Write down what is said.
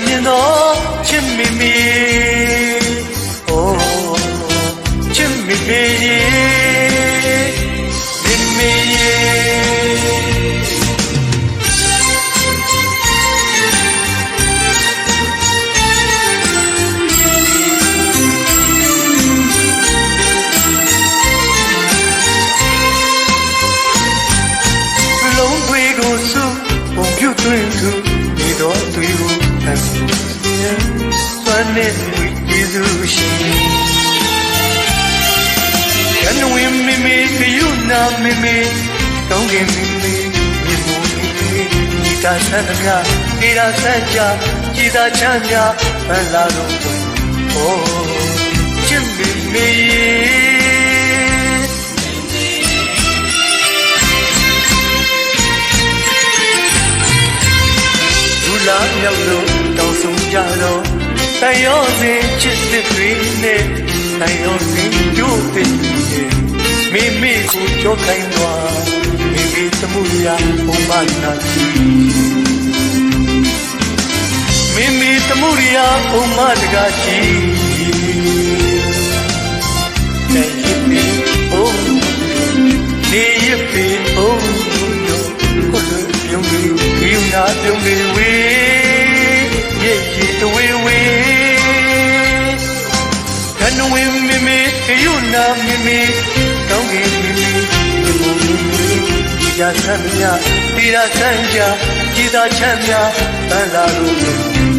မြင်သောချစ်မိမိ တွင်သူဒီတော့သူကိုဖန်ဆင်းစွမ်းနဲ့ဒီသူရှိကနဝင်းမေမေကယူနာမေမေတောင်းခင်မေမေမြေမိုးမေမေဒီတာဆန်းမြဒီတာဆန်းကြကြည်သာချမ်းမြဖန်လာလို့ဟောချစ်မေမေလာမြောက်လို့တောင်းဆုံးကြတော့တန်ရောစင်ချစ်တဲ့တွေနဲ့တန်ရောစင်ကျိုးတဲ့မိမိကိုကြောခိုင်းသွားမိမိသမှုရာဘုံမနာမိမိသမှုရာဘုံမတကားရှိနေရပြီဘုံနေရပြီဘုံကိုယ်ပြုံးပြီးပြုံးနာပြုံးပြီးဝေးရဲ့ရဲ့တဝေးဝေးကနဝင်းမီမီယူနာမီမီကောင်းကင်မီမီဒီဘုံမီမီဒီသာဆန်းမြဒီသာဆန်းကြဒီသာချမ်းမြတန်လာလို့